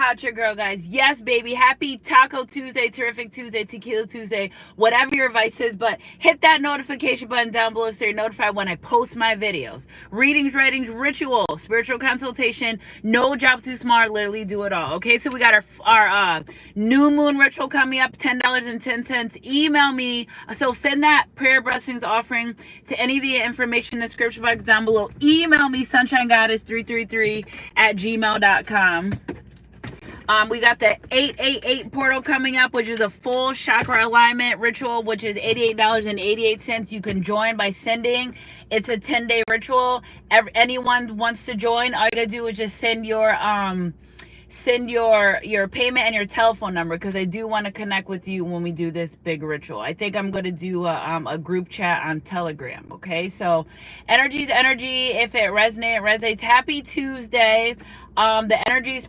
hot your girl, guys. Yes, baby. Happy Taco Tuesday, Terrific Tuesday, Tequila Tuesday, whatever your vice is. But hit that notification button down below so you're notified when I post my videos. Readings, writings, ritual, spiritual consultation, no job too smart, literally do it all. Okay, so we got our new moon ritual coming up, $10.10. Email me. So send that prayer, blessings, offering to any of the information in the description box down below. Email me, sunshinegoddess333@gmail.com. We got the 888 portal coming up, which is a full chakra alignment ritual, which is $88.88. You can join by sending. It's a 10-day ritual. Anyone wants to join, all you gotta do is just send your payment and your telephone number, because I do want to connect with you when we do this big ritual. I think I'm going to do a group chat on Telegram. Okay, so energy's energy. If it resonates. Happy Tuesday. The energy's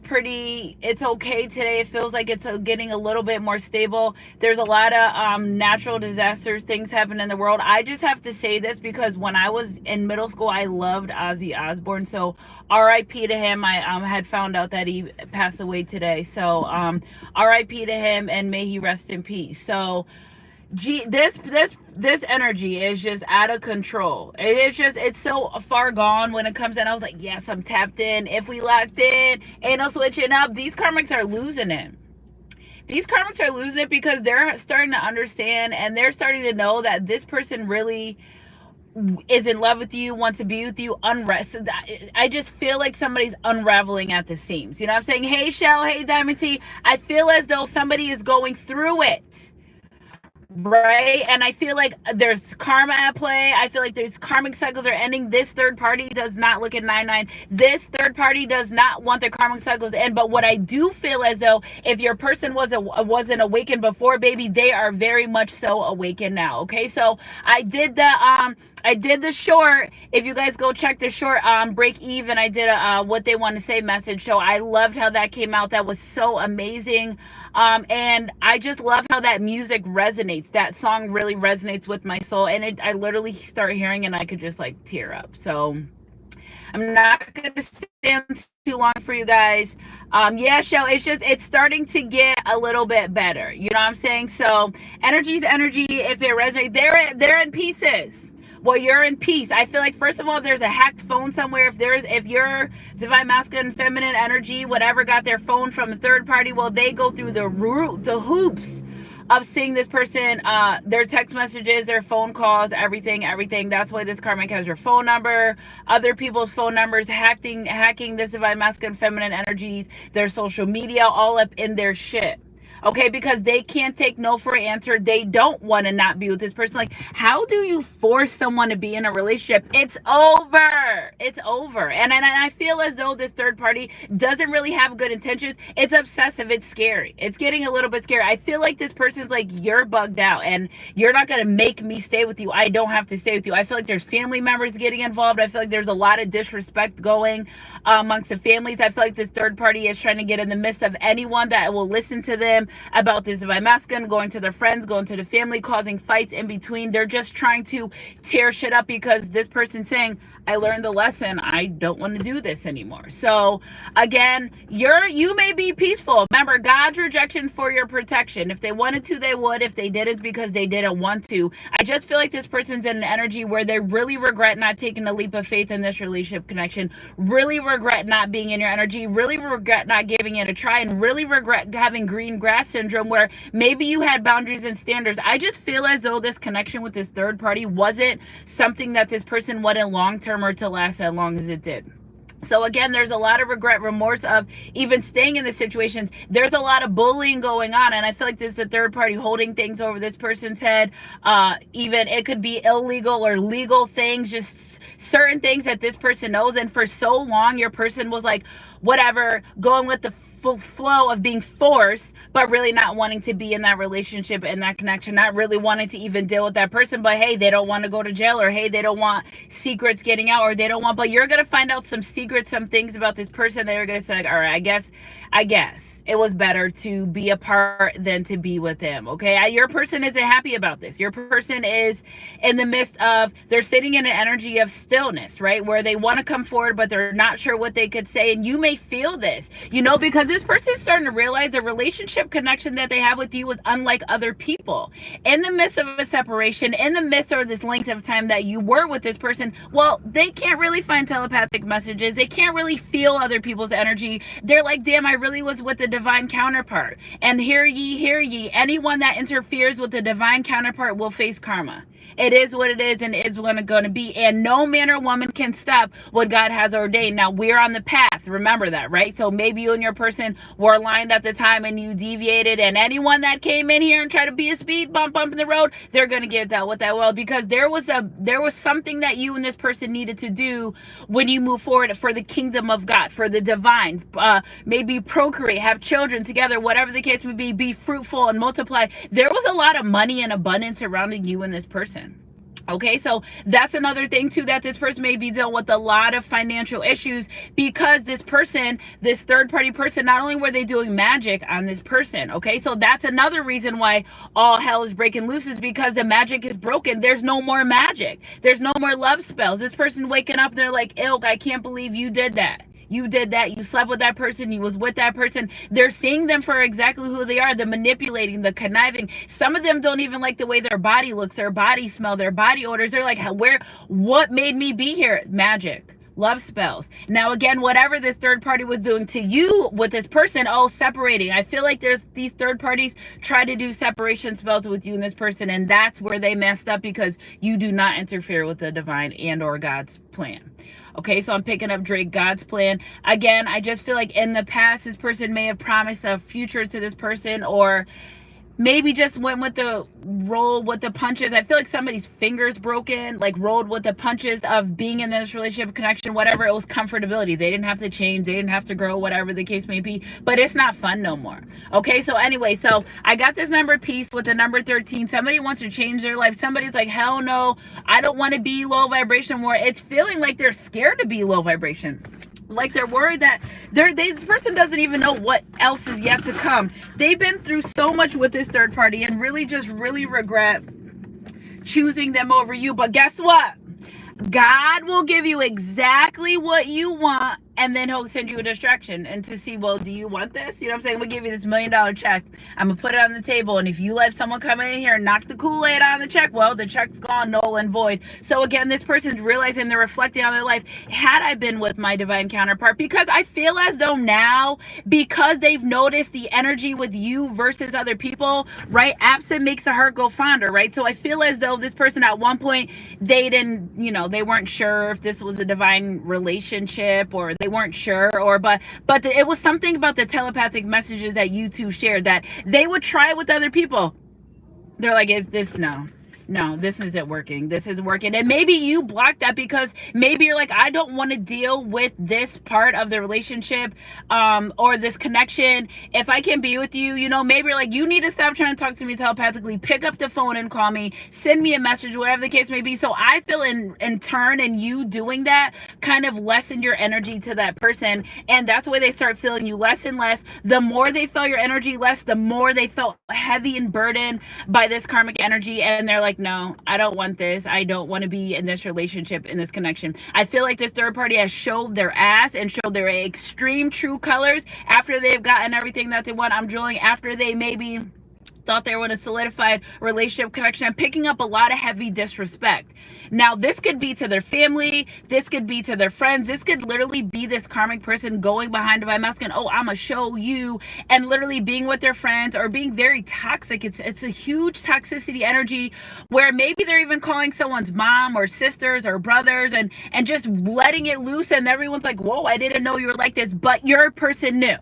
it's okay today. It feels like it's getting a little bit more stable. There's a lot of natural disasters, things happen in the world. I just have to say this because when I was in middle school, I loved Ozzy Osbourne. So R.I.P. to him. I had found out that he passed away today. So R.I.P. to him, and may he rest in peace. So this energy is just out of control. It's so far gone when it comes in. I was like, yes, I'm tapped in. If we locked in, ain't no switching up. These karmics are losing it. These karmics are losing it because they're starting to understand, and they're starting to know that this person really is in love with you, wants to be with you. I just feel like somebody's unraveling at the seams. You know what I'm saying? Hey, Shell. Hey, Diamond T. I feel as though somebody is going through it. Right? And I feel like there's karma at play. I feel like there's karmic cycles are ending. This third party does not look at 9-9. This third party does not want their karmic cycles to end. But what I do feel as though if your person wasn't awakened before, baby, they are very much so awakened now. Okay, so I did the short. If you guys go check the short break even, I did a what they want to say message. So I loved how that came out. That was so amazing. And I just love how that music resonates. That song really resonates with my soul, and I literally start hearing it and I could just like tear up. So I'm not gonna stand too long for you guys. Yeah, show it's starting to get a little bit better. You know what I'm saying? So energy's energy. If it resonates, they're in pieces. Well, you're in peace. I feel like, first of all, there's a hacked phone somewhere. If your divine masculine feminine energy, whatever, got their phone from a third party, well, they go through the hoops of seeing this person, their text messages, their phone calls, everything. That's why this karmic has your phone number, other people's phone numbers, hacking this divine masculine feminine energies, their social media, all up in their shit. Okay, because they can't take no for an answer. They don't want to not be with this person. Like, how do you force someone to be in a relationship? It's over. It's over. And I feel as though this third party doesn't really have good intentions. It's obsessive. It's scary. It's getting a little bit scary. I feel like this person's like, you're bugged out and you're not going to make me stay with you. I don't have to stay with you. I feel like there's family members getting involved. I feel like there's a lot of disrespect going amongst the families. I feel like this third party is trying to get in the midst of anyone that will listen to them about this divine masculine, going to their friends, going to the family, causing fights in between. They're just trying to tear shit up because this person's saying, I learned the lesson. I don't want to do this anymore. So again, you may be peaceful. Remember, God's rejection for your protection. If they wanted to, they would. If they didn't, because they didn't want to. I just feel like this person's in an energy where they really regret not taking a leap of faith in this relationship connection, really regret not being in your energy, really regret not giving it a try, and really regret having green grass syndrome where maybe you had boundaries and standards. I just feel as though this connection with this third party wasn't something that this person wanted long term or to last as long as it did. So again, there's a lot of regret, remorse of even staying in the situations. There's a lot of bullying going on, and I feel like this is the third party holding things over this person's head. Even it could be illegal or legal things, just certain things that this person knows. And for so long, your person was like, whatever, going with the flow of being forced, but really not wanting to be in that relationship and that connection, not really wanting to even deal with that person. But hey, they don't want to go to jail, or hey, they don't want secrets getting out, or they don't want, but you're going to find out some secrets, some things about this person that you're going to say, like, all right, I guess it was better to be apart than to be with him. Okay. Your person isn't happy about this. Your person is in the midst of, they're sitting in an energy of stillness, right? Where they want to come forward, but they're not sure what they could say. And you may feel this, you know, because this person's starting to realize the relationship connection that they have with you is unlike other people. In the midst of a separation, in the midst of this length of time that you were with this person, well, they can't really find telepathic messages. They can't really feel other people's energy. They're like, damn, I really was with the divine counterpart. And hear ye, anyone that interferes with the divine counterpart will face karma. It is what it is and is going to be. And no man or woman can stop what God has ordained. Now, we're on the path. Remember that, right? So maybe you and your person were aligned at the time and you deviated. And anyone that came in here and tried to be a speed bump in the road, they're going to get dealt with that well, because there was something that you and this person needed to do when you move forward for the kingdom of God, for the divine, maybe procreate, have children together, whatever the case may be fruitful and multiply. There was a lot of money and abundance surrounding you and this person. Okay, so that's another thing too, that this person may be dealing with a lot of financial issues, because this person, this third party person, not only were they doing magic on this person, okay, so that's another reason why all hell is breaking loose, is because the magic is broken. There's no more magic. There's no more love spells. This person waking up, they're like, ilk, I can't believe you did that. You did that. You slept with that person. You was with that person. They're seeing them for exactly who they are. The manipulating, the conniving. Some of them don't even like the way their body looks, their body smell, their body odors. They're like, what made me be here? Magic. Love spells. Now, again, whatever this third party was doing to you with this person, separating. I feel like there's these third parties try to do separation spells with you and this person, and that's where they messed up, because you do not interfere with the divine and or God's plan. Okay, so I'm picking up Drake, God's plan. Again, I just feel like in the past, this person may have promised a future to this person, or maybe just went with the roll with the punches. I feel like somebody's fingers broken, like rolled with the punches of being in this relationship connection, whatever. It was comfortability. They didn't have to change. They didn't have to grow, whatever the case may be, but it's not fun no more. Okay, so anyway, so I got this number piece with the number 13. Somebody wants to change their life. Somebody's like, hell no, I don't want to be low vibration more. It's feeling like they're scared to be low vibration. Like they're worried that this person doesn't even know what else is yet to come. They've been through so much with this third party and really regret choosing them over you. But guess what? God will give you exactly what you want, and then he'll send you a distraction and to see, well, do you want this? You know what I'm saying? We'll give you this $1 million check. I'm going to put it on the table. And if you let someone come in here and knock the Kool-Aid on the check, well, the check's gone, null and void. So again, this person's realizing, they're reflecting on their life. Had I been with my divine counterpart? Because I feel as though now, because they've noticed the energy with you versus other people, right? Absent makes the heart go fonder, right? So I feel as though this person at one point, they didn't, they weren't sure if this was a divine relationship, or they weren't sure, but it was something about the telepathic messages that you two shared, that they would try with other people. They're like, is this no, this isn't working. This isn't working. And maybe you blocked that because maybe you're like, I don't want to deal with this part of the relationship, or this connection. If I can be with you, maybe you're like, you need to stop trying to talk to me telepathically. Pick up the phone and call me. Send me a message, whatever the case may be. So I feel in turn, and you doing that kind of lessen your energy to that person. And that's why they start feeling you less and less. The more they felt your energy less, the more they felt heavy and burdened by this karmic energy. And they're like, no, I don't want this. I don't want to be in this relationship, in this connection. I feel like this third party has showed their ass and showed their extreme true colors after they've gotten everything that they want. I'm drilling after they maybe thought they were in a solidified relationship connection. I'm picking up a lot of heavy disrespect. Now, this could be to their family. This could be to their friends. This could literally be this karmic person going behind my mask and, I'm going to show you, and literally being with their friends, or being very toxic. It's a huge toxicity energy where maybe they're even calling someone's mom or sisters or brothers and just letting it loose. And everyone's like, whoa, I didn't know you were like this. But your person knew.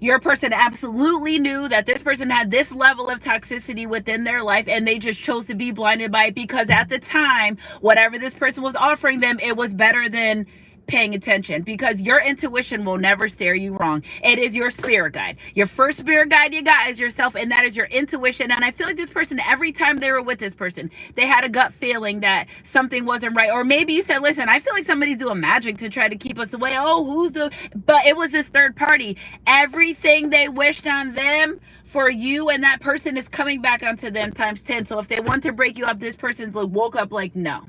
Your person absolutely knew that this person had this level of toxicity within their life, and they just chose to be blinded by it because at the time, whatever this person was offering them, it was better than paying attention, because your intuition will never steer you wrong. It is your spirit guide. Your first spirit guide you got is yourself, and that is your intuition. And I feel like this person, every time they were with this person, they had a gut feeling that something wasn't right. Or maybe you said, listen, I feel like somebody's doing magic to try to keep us away. But it was this third party. Everything they wished on them for you and that person is coming back onto them times 10. So if they want to break you up, this person's like woke up like, no.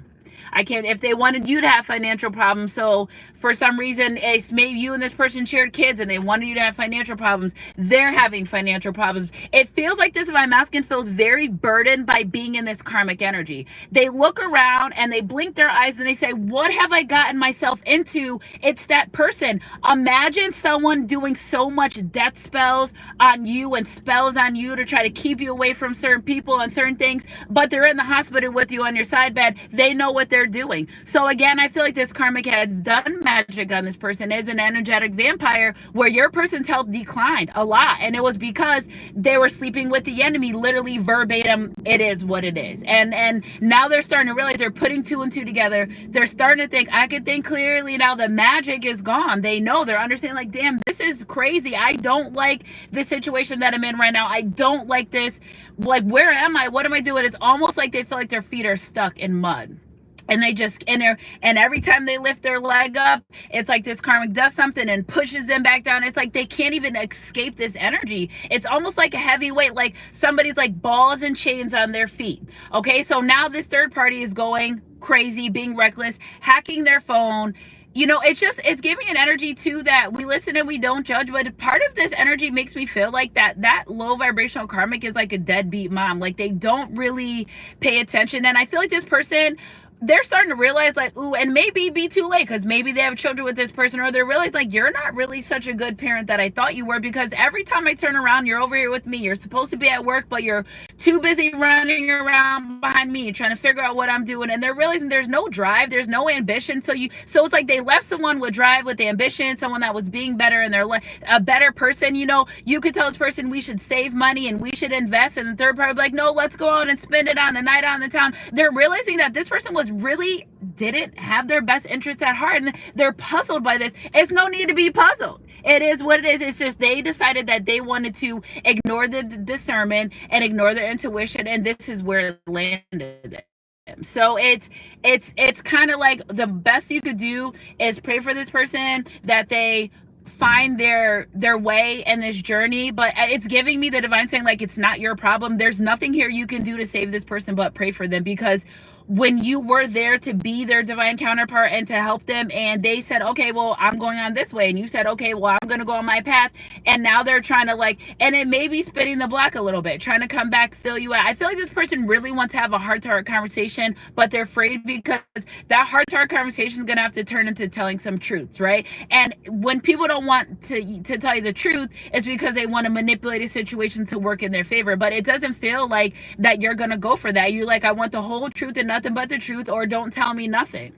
I can't, if they wanted you to have financial problems, so for some reason it's maybe you and this person shared kids and they wanted you to have financial problems, they're having financial problems. It feels like this divine masculine feels very burdened by being in this karmic energy. They look around and they blink their eyes and they say, what have I gotten myself into? It's that person. Imagine someone doing so much death spells on you and spells on you to try to keep you away from certain people and certain things, but they're in the hospital with you on your side bed. They know what they're doing. So again, I feel like this karmic has done magic on this person as an energetic vampire, where your person's health declined a lot, and it was because they were sleeping with the enemy, literally verbatim. It is what it is. And now they're starting to realize, they're putting two and two together. They're starting to think, I can think clearly now. The magic is gone. They know, they're understanding, like, damn, this is crazy. I don't like the situation that I'm in right now. I don't like this. Like, where am I? What am I doing? It's almost like they feel like their feet are stuck in mud. And they just, and every time they lift their leg up, it's like this karmic does something and pushes them back down. It's like they can't even escape this energy. It's almost like a heavy weight, like somebody's like balls and chains on their feet. Okay, so now this third party is going crazy, being reckless, hacking their phone. You know, it's giving an energy too that we listen and we don't judge, but part of this energy makes me feel like that low vibrational karmic is like a deadbeat mom. Like, they don't really pay attention. And I feel like this person, they're starting to realize, like, ooh, and maybe be too late, because maybe they have children with this person, or they realize, like, you're not really such a good parent that I thought you were, because every time I turn around, you're over here with me. You're supposed to be at work, but you're too busy running around behind me trying to figure out what I'm doing. And they're realizing there's no drive, there's no ambition. So it's like they left someone with drive, with ambition, someone that was being better, and they're a better person. You know, you could tell this person we should save money and we should invest, and the third party like, no, let's go out and spend it on a night on the town. They're realizing that this person really didn't have their best interests at heart, and they're puzzled by this. It's no need to be puzzled. It is what it is. It's just they decided that they wanted to ignore the discernment and ignore their intuition, and this is where it landed. So it's kind of like the best you could do is pray for this person that they find their way in this journey. But it's giving me the divine saying, like, it's not your problem. There's nothing here you can do to save this person but pray for them, because when you were there to be their divine counterpart and to help them, and they said, okay, well, I'm going on this way, and you said, okay, well, I'm going to go on my path, and now they're trying to, like, and it may be spinning the block a little bit, trying to come back, fill you out. I feel like this person really wants to have a heart-to-heart conversation, but they're afraid, because that heart-to-heart conversation is going to have to turn into telling some truths, right? And when people don't want to tell you the truth, it's because they want to manipulate a situation to work in their favor. But it doesn't feel like that you're going to go for that. You're like, I want the whole truth and nothing but the truth, or don't tell me nothing.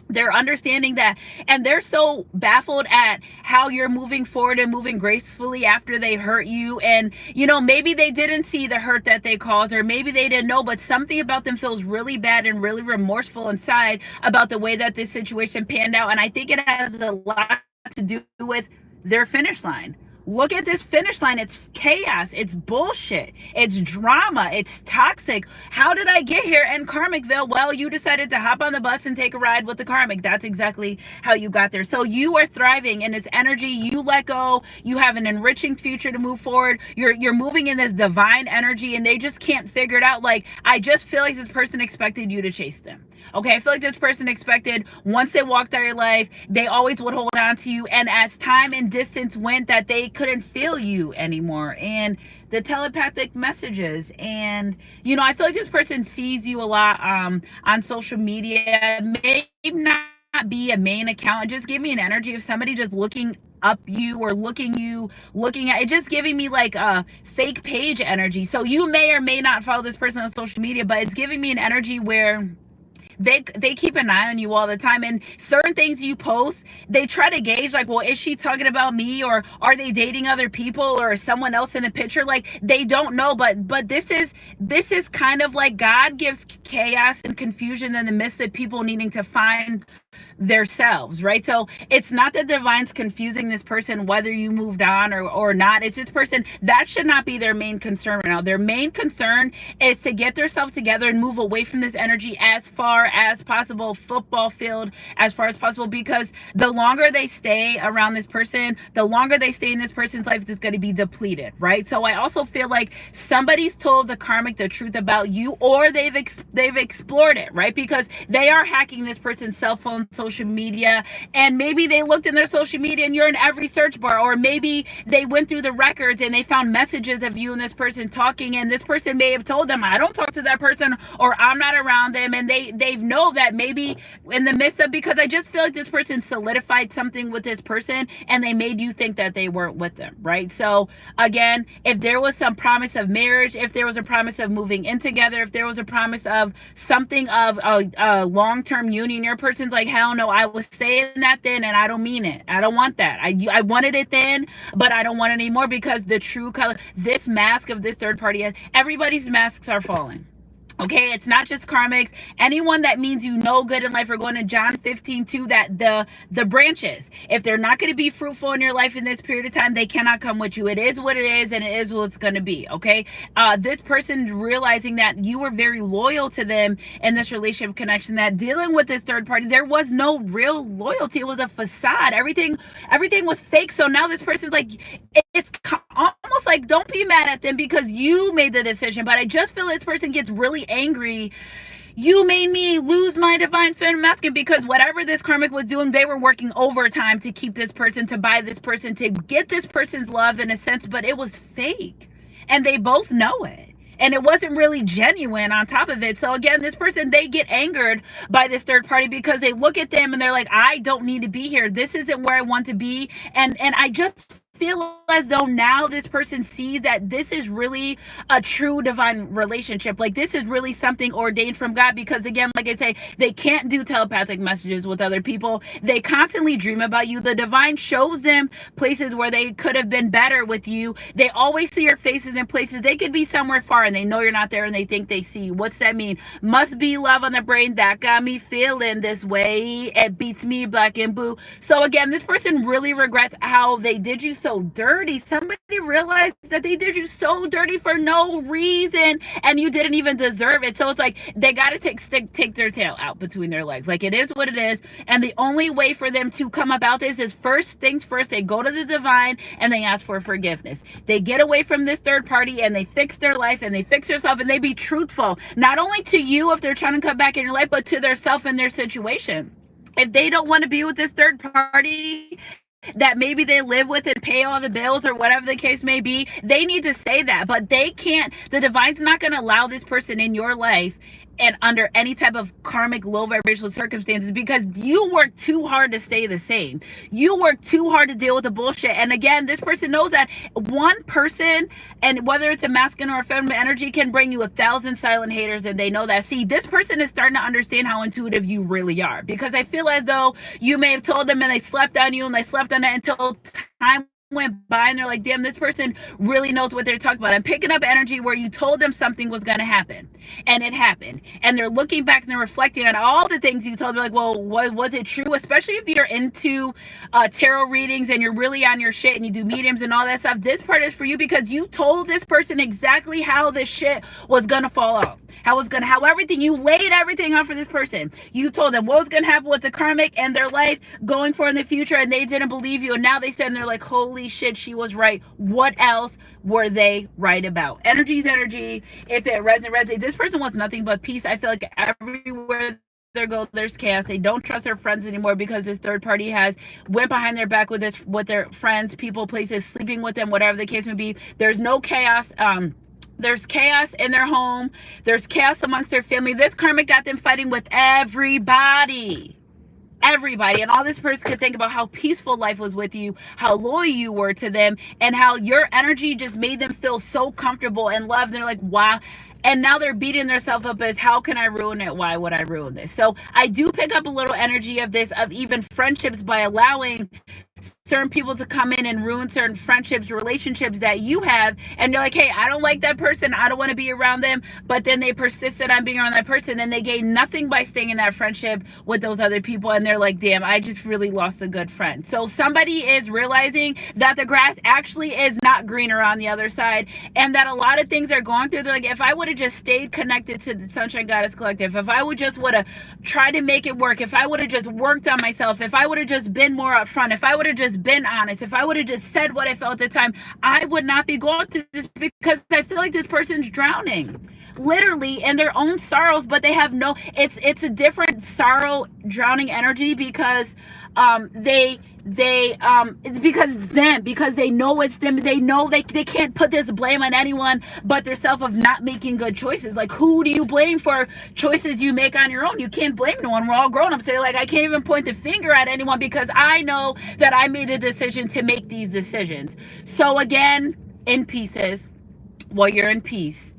They're understanding that, and they're so baffled at how you're moving forward and moving gracefully after they hurt you. And, you know, maybe they didn't see the hurt that they caused, or maybe they didn't know, but something about them feels really bad and really remorseful inside about the way that this situation panned out. And I think it has a lot to do with their finish line. Look at this finish line. It's chaos. It's bullshit. It's drama. It's toxic. How did I get here in Karmicville? Well, you decided to hop on the bus and take a ride with the Karmic. That's exactly how you got there. So you are thriving in its energy. You let go. You have an enriching future to move forward. You're moving in this divine energy, and they just can't figure it out. Like, I just feel like this person expected you to chase them. Okay, I feel like this person expected, once they walked out of your life, they always would hold on to you. And as time and distance went, that they couldn't feel you anymore. And the telepathic messages, and, you know, I feel like this person sees you a lot on social media. Maybe not be a main account. Just give me an energy of somebody just looking up you, or looking at it, just giving me like a fake page energy. So you may or may not follow this person on social media, but it's giving me an energy where they keep an eye on you all the time, and certain things you post, they try to gauge, like, well, is she talking about me, or are they dating other people, or someone else in the picture? Like, they don't know, but this is kind of like God gives chaos and confusion in the midst of people needing to find themselves, right? So it's not that divine's confusing this person whether you moved on or not. It's this person that should not be their main concern right now. Their main concern is to get themselves together and move away from this energy as far as possible, football field as far as possible, because the longer they stay around this person, the longer they stay in this person's life, is going to be depleted, right? So I also feel like somebody's told the karmic the truth about you, or they've explored it, right? Because they are hacking this person's cell phone, social media, and maybe they looked in their social media and you're in every search bar, or maybe they went through the records and they found messages of you and this person talking, and this person may have told them, I don't talk to that person, or I'm not around them, and they know that maybe in the midst of, because I just feel like this person solidified something with this person and they made you think that they weren't with them, right? So again, if there was some promise of marriage, if there was a promise of moving in together, if there was a promise of something of a long-term union, your person's like, hell no, I was saying that then and I don't mean it. I don't want that. I wanted it then, but I don't want it anymore, because the true color, this mask of this third party, everybody's masks are falling. Okay, it's not just karmics. Anyone that means you no good in life, are going to John 15:2, that the branches, if they're not going to be fruitful in your life in this period of time, they cannot come with you. It is what it is, and it is what it's going to be. Okay, this person realizing that you were very loyal to them in this relationship connection, that dealing with this third party, there was no real loyalty. It was a facade. Everything was fake. So now this person's like, it's almost like, don't be mad at them because you made the decision, but I just feel this person gets really angry. You made me lose my divine feminine masculine, because whatever this karmic was doing, they were working overtime to keep this person, to buy this person, to get this person's love in a sense, but it was fake, and they both know it, and it wasn't really genuine on top of it. So again, this person, they get angered by this third party because they look at them and they're like, I don't need to be here, this isn't where I want to be, and I just feel as though now this person sees that this is really a true divine relationship. Like, this is really something ordained from God, because again, like I say, they can't do telepathic messages with other people. They constantly dream about you. The divine shows them places where they could have been better with you. They always see your faces in places. They could be somewhere far and they know you're not there, and they think they see you. What's that mean? Must be love on the brain that got me feeling this way. It beats me black and blue. So again, this person really regrets how they did you so dirty. Somebody realized that they did you so dirty for no reason, and you didn't even deserve it. So it's like they got to take their tail out between their legs. Like, it is what it is, and the only way for them to come about this is, first things first, they go to the divine and they ask for forgiveness. They get away from this third party and they fix their life and they fix themselves, and they be truthful, not only to you if they're trying to come back in your life, but to their self and their situation. If they don't want to be with this third party that maybe they live with and pay all the bills or whatever the case may be, they need to say that. But they can't, the divine's not going to allow this person in your life and under any type of karmic low vibrational circumstances, because you work too hard to stay the same. You work too hard to deal with the bullshit. And again, this person knows that one person, and whether it's a masculine or a feminine energy, can bring you 1,000 silent haters, and they know that. See, this person is starting to understand how intuitive you really are, because I feel as though you may have told them and they slept on you and they slept on it until time went by, and they're like, damn, this person really knows what they're talking about. I'm picking up energy where you told them something was going to happen, and it happened, and they're looking back and they're reflecting on all the things you told them, like, well, was it true? Especially if you're into tarot readings and you're really on your shit and you do mediums and all that stuff, this part is for you, because you told this person exactly how this shit was going to fall out, how everything, you laid everything out for this person. You told them what was going to happen with the karmic and their life going forward in the future, and they didn't believe you, and now they said, and they're like, holy shit, she was right. What else were they right about? Energy's energy. If it resonates, this person wants nothing but peace. I feel like everywhere they go, there's chaos. They don't trust their friends anymore, because this third party has went behind their back with their friends, people, places, sleeping with them, whatever the case may be. There's no chaos. There's chaos in their home. There's chaos amongst their family. This karmic got them fighting with everybody, and all this person could think about how peaceful life was with you, how loyal you were to them, and how your energy just made them feel so comfortable and loved. They're like, wow. And now they're beating themselves up as, how can I ruin it? Why would I ruin this? So I do pick up a little energy of this, of even friendships, by allowing certain people to come in and ruin certain friendships, relationships that you have, and you're like, hey, I don't like that person, I don't want to be around them, but then they persisted on being around that person, and they gain nothing by staying in that friendship with those other people, and they're like, damn, I just really lost a good friend. So somebody is realizing that the grass actually is not greener on the other side, and that a lot of things are going through. They're like, if I would have just stayed connected to the Sunshine Goddess Collective, if I would just would have tried to make it work, if I would have just worked on myself, if I would have just been more upfront, if I would have just been honest, if I would have just said what I felt at the time, I would not be going through this, because I feel like this person's drowning literally in their own sorrows, but they have no, it's a different sorrow drowning energy, because it's because they know it's them. They know they can't put this blame on anyone but themselves of not making good choices. Like, who do you blame for choices you make on your own? You can't blame no one. We're all grown ups. They're like, I can't even point the finger at anyone because I know that I made a decision to make these decisions. So again, in pieces, well, you're in peace.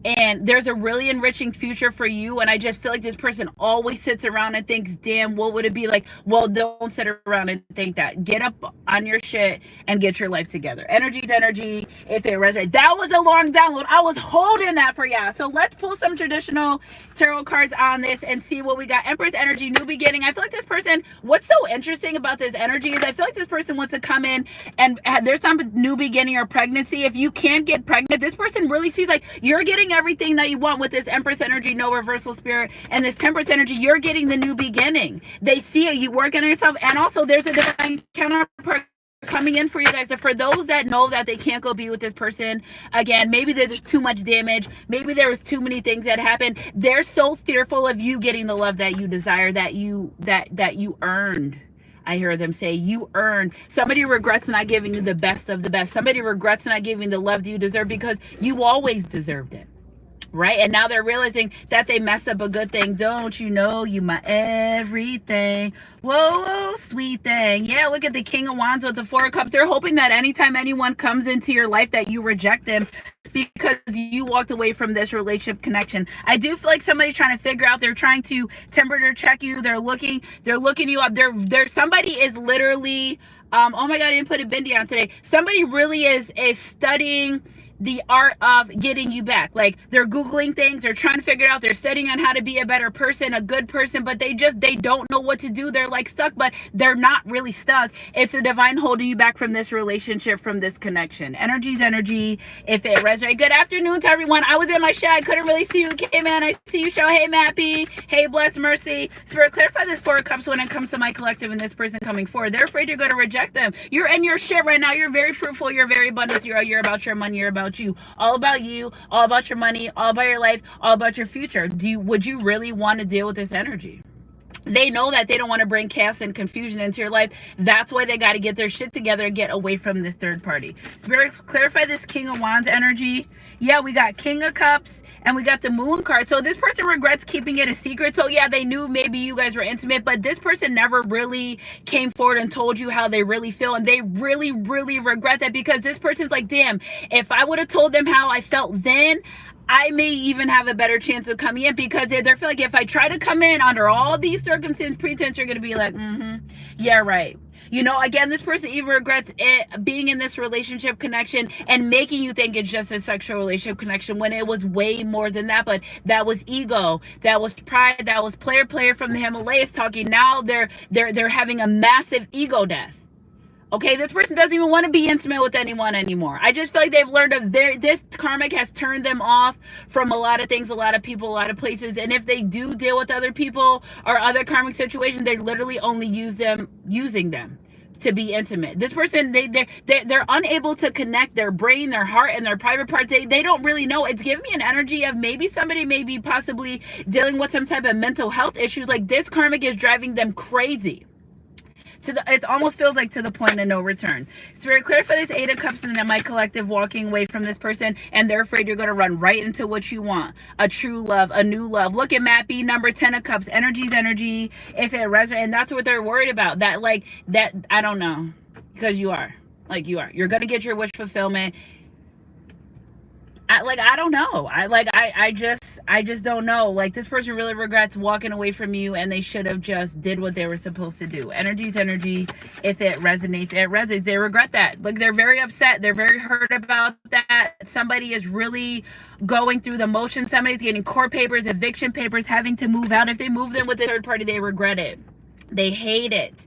And there's a really enriching future for you. And I just feel like this person always sits around and thinks, damn, what would it be like? Well, don't sit around and think that. Get up on your shit and get your life together. Energy's energy. If it resonates. That was a long download. I was holding that for y'all. So let's pull some traditional tarot cards on this and see what we got. Empress energy, new beginning. I feel like this person, what's so interesting about this energy is I feel like this person wants to come in and there's some new beginning or pregnancy. If you can't get pregnant, this person really sees like you're getting everything that you want with this Empress energy, no reversal spirit, and this Temperance energy. You're getting the new beginning. They see it, you working on yourself, and also there's a divine counterpart coming in for you guys. For those that know that they can't go be with this person again, maybe there's too much damage, maybe there was too many things that happened. They're so fearful of you getting the love that you desire, that you earned. I hear them say, you earned. Somebody regrets not giving you the best of the best. Somebody regrets not giving you the love that you deserve, because you always deserved it. Right? And now they're realizing that they messed up a good thing. Don't you know you my everything? Whoa, whoa, sweet thing. Yeah, look at the King of Wands with the Four of Cups. They're hoping that anytime anyone comes into your life that you reject them because you walked away from this relationship connection. I do feel like somebody's trying to figure out, they're trying to temperature check you. They're looking you up. Somebody is literally, oh my God, I didn't put a bindi on today. Somebody really is studying the art of getting you back. Like, they're Googling things, they're trying to figure it out, they're studying on how to be a better person, a good person, but they don't know what to do. They're like stuck, but they're not really stuck. It's a divine holding you back from this relationship, from this connection. Energy's energy, if it resonates. Good afternoon to everyone. I was in my shed, I couldn't really see you. Okay, man, I see you, show. Hey, Mappy. Hey, Bless Mercy. Spirit, clarify this Four of Cups when it comes to my collective and this person coming forward. They're afraid you're going to reject them. You're in your shit right now. You're very fruitful. You're very abundant. You're about your money. You're about you, all about your money, all about your life, all about your future. Would you really want to deal with this energy? They know that they don't want to bring chaos and confusion into your life. That's why they got to get their shit together and get away from this third party. Spirit, clarify this King of Wands energy. Yeah, we got King of Cups and we got the Moon card. So this person regrets keeping it a secret. So yeah, they knew maybe you guys were intimate, but this person never really came forward and told you how they really feel. And they really, really regret that, because this person's like, damn, if I would have told them how I felt then, I may even have a better chance of coming in, because they feel like if I try to come in under all these circumstances, pretense, you're going to be like, yeah, right. You know, again, this person even regrets it, being in this relationship connection and making you think it's just a sexual relationship connection when it was way more than that. But that was ego, that was pride, that was player from the Himalayas talking. Now they're having a massive ego death. Okay, this person doesn't even want to be intimate with anyone anymore. I just feel like they've learned this karmic has turned them off from a lot of things, a lot of people, a lot of places. And if they do deal with other people or other karmic situations, they literally only using them to be intimate. This person, they're unable to connect their brain, their heart, and their private parts. They don't really know. It's giving me an energy of maybe somebody may be possibly dealing with some type of mental health issues. Like, this karmic is driving them crazy. It almost feels like to the point of no return. Spirit, clarify this Eight of Cups and then my collective walking away from this person, and they're afraid you're going to run right into what you want. A true love, a new love. Look at Mappy, number 10 of Cups. Energy's energy, if it resonates. And that's what they're worried about. That, I don't know. Because you are. You're going to get your wish fulfillment. I don't know. I just don't know. Like, this person really regrets walking away from you, and they should have just did what they were supposed to do. Energy's energy. If it resonates, it resonates. They regret that. Like, they're very upset. They're very hurt about that. Somebody is really going through the motions. Somebody's getting court papers, eviction papers, having to move out. If they move them with a third party, they regret it. They hate it.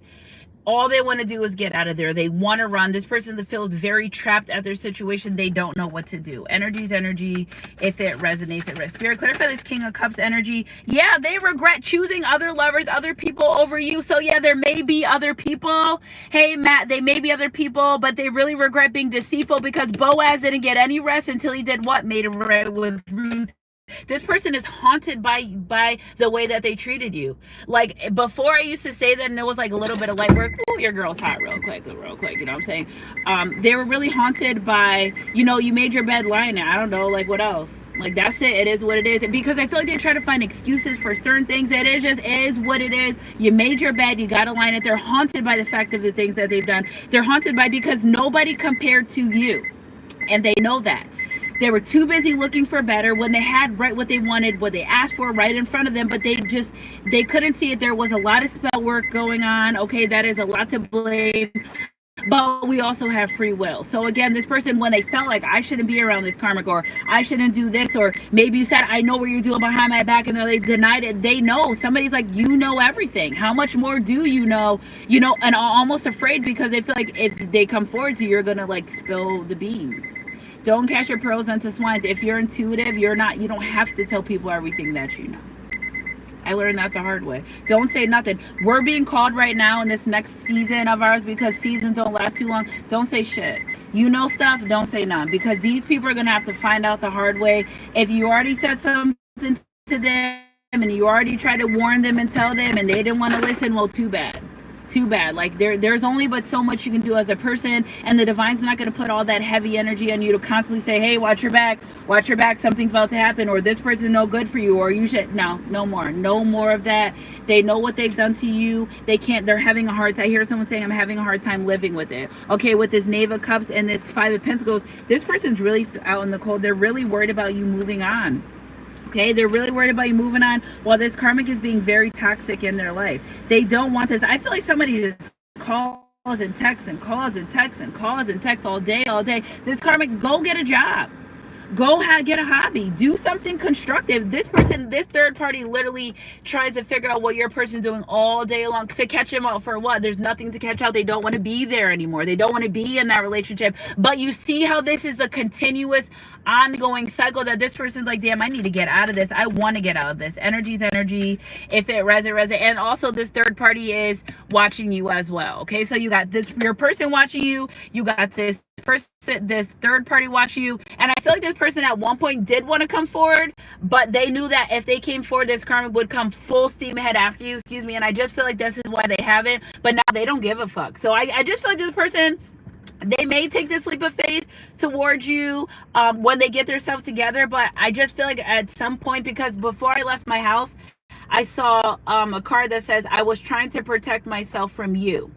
All they want to do is get out of there. They want to run. This person that feels very trapped at their situation, they don't know what to do. Energy's energy. If it resonates, it resonates. Spirit, clarify this King of Cups energy. Yeah, they regret choosing other lovers, other people over you. So yeah, there may be other people. Hey, Matt, they may be other people, but they really regret being deceitful because Boaz didn't get any rest until he did what? Made a right with Ruth. This person is haunted by the way that they treated you. Like, before I used to say that, and it was like a little bit of light work. Ooh, your girl's hot real quick, you know what I'm saying? They were really haunted by, you know, you made your bed, lying there. I don't know, like, what else? Like, that's it. It is what it is. And because I feel like they try to find excuses for certain things, it is just is what it is. You made your bed, you gotta line it. They're haunted by the fact of the things that they've done. They're haunted by, because nobody compared to you, and they know that. They were too busy looking for better when they had right what they wanted, what they asked for right in front of them, but they couldn't see it. There was a lot of spell work going on. Okay, that is a lot to blame. But we also have free will. So again, this person, when they felt like I shouldn't be around this karmic, or I shouldn't do this, or maybe you said, I know what you're doing behind my back, and they denied it. They know. Somebody's like, you know everything. How much more do you know? You know, and almost afraid because they feel like if they come forward to you, you're gonna like spill the beans. Don't cast your pearls into swines. If you're intuitive, you don't have to tell people everything that you know. I learned that the hard way. Don't say nothing. We're being called right now in this next season of ours, because seasons don't last too long. Don't say shit. You know stuff, don't say none, because these people are going to have to find out the hard way. If you already said something to them and you already tried to warn them and tell them and they didn't want to listen, well, too bad. Too bad. Like, there's only but so much you can do as a person, and the divine's not going to put all that heavy energy on you to constantly say, hey, watch your back, something's about to happen, or this person's no good for you, or you should. No more of that. They know what they've done to you. They're having a hard time. I hear someone saying, I'm having a hard time living with it. Okay, with this Knave of Cups and this Five of Pentacles, this person's really out in the cold. They're really worried about you moving on. Okay, they're really worried about you moving on, while this karmic is being very toxic in their life. They don't want this. I feel like somebody just calls and texts and calls and texts and calls and texts all day. This karmic, go get a job. Go get a hobby. Do something constructive. This third party literally tries to figure out what your person's doing all day long to catch them out for what? There's nothing to catch out. They don't want to be there anymore. They don't want to be in that relationship. But you see how this is a continuous, ongoing cycle that this person's like, damn, I need to get out of this. I want to get out of this. Energy's energy. If it resonates. And also this third party is watching you as well. Okay, so you got your person watching you. You got this third party watching you, and I feel like this person at one point did want to come forward, but they knew that if they came forward, this karmic would come full steam ahead after you, and I just feel like this is why they haven't, but now they don't give a fuck. So I just feel like this person, they may take this leap of faith towards you when they get themselves together, but I just feel like at some point, because before I left my house, I saw a card that says, I was trying to protect myself from you.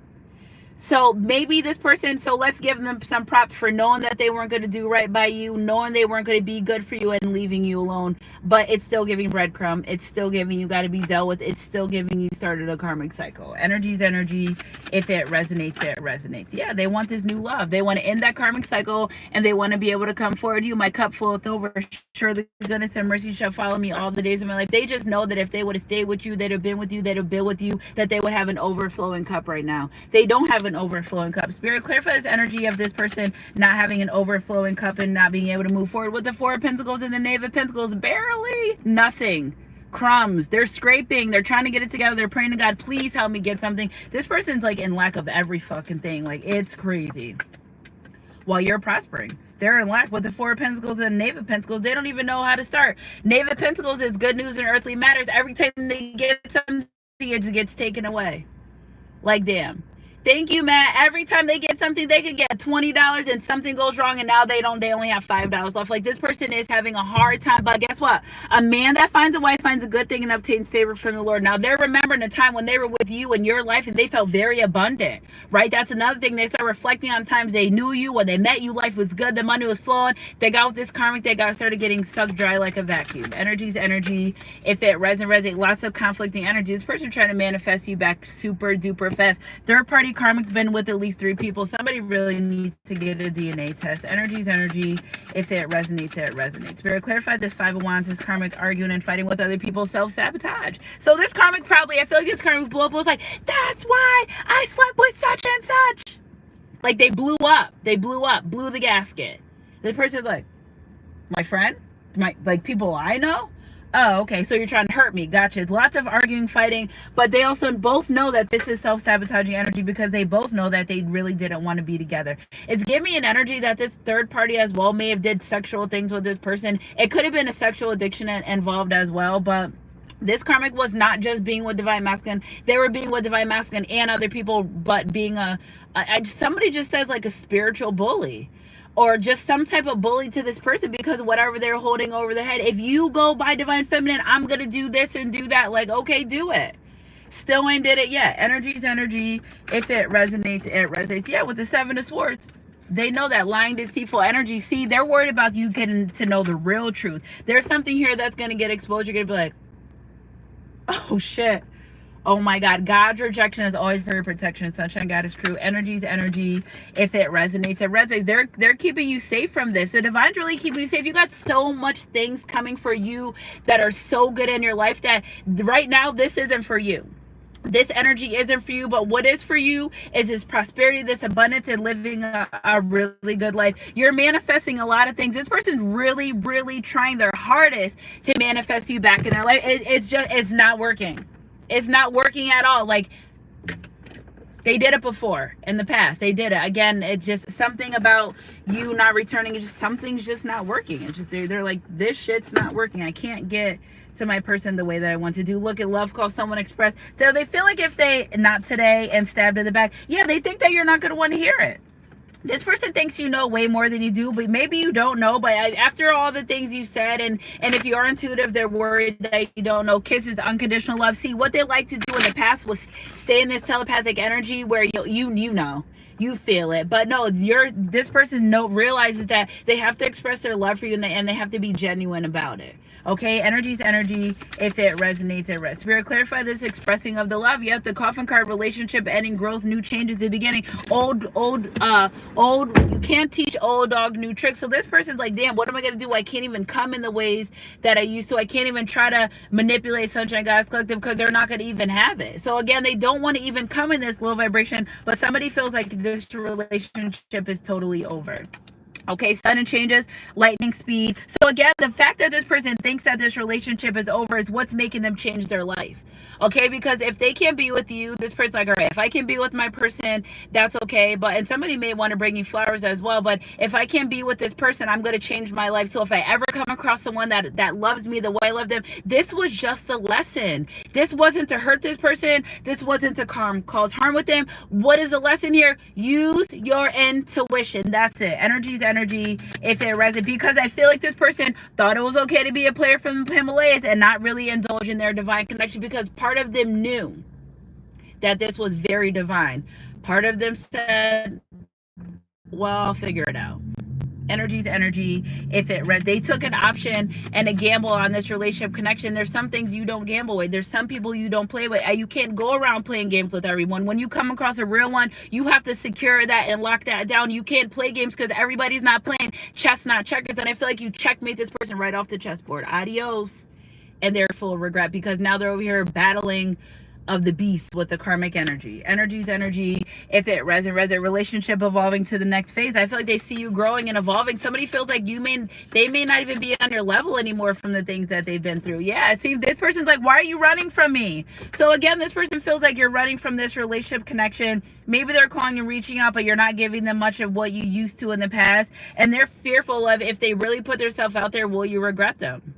So maybe this person, so let's give them some props for knowing that they weren't going to do right by you, knowing they weren't going to be good for you and leaving you alone, but it's still giving breadcrumb. It's still giving you got to be dealt with. It's still giving you started a karmic cycle. Energy's energy. If it resonates, it resonates. Yeah, they want this new love. They want to end that karmic cycle, and they want to be able to come forward. You, my cup floweth over. Surely goodness and mercy shall follow me all the days of my life. They just know that if they would have stayed with you, they'd have been with you, that they would have an overflowing cup right now. They don't have an overflowing cup. Spirit, clarify this energy of this person not having an overflowing cup and not being able to move forward with the Four of Pentacles and the Knave of Pentacles. Barely nothing. Crumbs. They're scraping. They're trying to get it together. They're praying to God, please help me get something. This person's like in lack of every fucking thing. Like, it's crazy. While you're prospering, they're in lack with the Four of Pentacles and the Knave of Pentacles. They don't even know how to start. Knave of Pentacles is good news and earthly matters. Every time they get something, it just gets taken away. Like, damn. Thank you, Matt. Every time they get something, they could get $20 and something goes wrong, and now they only have $5 left. Like, this person is having a hard time. But guess what? A man that finds a wife finds a good thing and obtains favor from the Lord. Now, they're remembering a time when they were with you in your life and they felt very abundant, right? That's another thing. They start reflecting on times they knew you, when they met you, life was good, the money was flowing. They got with this karmic, they got started getting sucked dry like a vacuum. Energy's energy. If it resonates, lots of conflicting energy. This person trying to manifest you back super duper fast. Third party karmic's been with at least 3 people. Somebody really needs to get a DNA test. Energy's energy. If it resonates, it resonates. Spirit, clarify this 5 of wands is karmic arguing and fighting with other people, self-sabotage. So this karmic probably, I feel like this karmic blow up was like, that's why I slept with such and such. Like, they blew up, blew the gasket. The person's like, my friend, like people I know. Oh, okay, so you're trying to hurt me. Gotcha. Lots of arguing, fighting, but they also both know that this is self-sabotaging energy because they both know that they really didn't want to be together. It's giving me an energy that this third party as well may have did sexual things with this person. It could have been a sexual addiction involved as well, but this karmic was not just being with divine masculine. They were being with divine masculine and other people, but being somebody just says like a spiritual bully, or just some type of bully to this person because whatever they're holding over their head. If you go by divine feminine, I'm going to do this and do that. Like, okay, do it. Still ain't did it yet. Energy's energy. If it resonates, it resonates. Yeah, with the 7 of swords. They know that lying, deceitful energy. See, they're worried about you getting to know the real truth. There's something here that's going to get exposed. You're going to be like, oh, shit. Oh my God, God's rejection is always for your protection. Sunshine Goddess crew. Energy's energy. If it resonates, it resonates. They're keeping you safe from this. The divine's really keeping you safe. You got so much things coming for you that are so good in your life that right now this isn't for you. This energy isn't for you, but what is for you is this prosperity, this abundance, and living a really good life. You're manifesting a lot of things. This person's really, really trying their hardest to manifest you back in their life. It's not working. It's not working at all. Like, they did it before in the past. They did it again. It's just something about you not returning. It's just something's just not working. It's just they're like, this shit's not working. I can't get to my person the way that I want to do. Look at love call, someone express. So they feel like if they not today and stabbed in the back, yeah, they think that you're not going to want to hear it. This person thinks you know way more than you do, but maybe you don't know. But after all the things you've said, and if you are intuitive, they're worried that you don't know. Kisses, unconditional love. See, what they like to do in the past was stay in this telepathic energy where you know. You feel it, but no, this person realizes that they have to express their love for you, and they have to be genuine about it. Okay, energy's energy. If it resonates, it resonates. Spirit, clarify this expressing of the love. You have the coffin card, relationship ending, growth, new changes, the beginning. Old. You can't teach old dog new tricks. So this person's like, damn, what am I gonna do? I can't even come in the ways that I used to. I can't even try to manipulate Sunshine Goddess Collective because they're not gonna even have it. So again, they don't want to even come in this low vibration, but somebody feels like this relationship is totally over. Okay, sudden changes, lightning speed. So again, the fact that this person thinks that this relationship is over is what's making them change their life. Okay, because if they can't be with you, this person's like, all right, if I can be with my person, that's okay. And somebody may want to bring you flowers as well, but if I can't be with this person, I'm going to change my life. So if I ever come across someone that loves me the way I love them, this was just a lesson. This wasn't to hurt this person. This wasn't to cause harm with them. What is the lesson here? Use your intuition. That's it. Energy's energy. If it resonates, because I feel like this person thought it was okay to be a player from the Himalayas and not really indulge in their divine connection, because part of them knew that this was very divine. Part of them said, well, I'll figure it out. Energy's energy. If it they took an option and a gamble on this relationship connection. There's some things you don't gamble with. There's some people you don't play with. You can't go around playing games with everyone. When you come across a real one, you have to secure that and lock that down. You can't play games because everybody's not playing chess, not checkers. And I feel like you checkmate this person right off the chessboard. Adios. And they're full of regret because now they're over here battling of the beast with the karmic energy. Energy's energy. If it resonates, relationship evolving to the next phase. I feel like they see you growing and evolving. Somebody feels like they may not even be on your level anymore from the things that they've been through. Yeah, it seems this person's like, why are you running from me? So again, this person feels like you're running from this relationship connection. Maybe they're calling and reaching out, but you're not giving them much of what you used to in the past. And they're fearful of, if they really put themselves out there, will you regret them?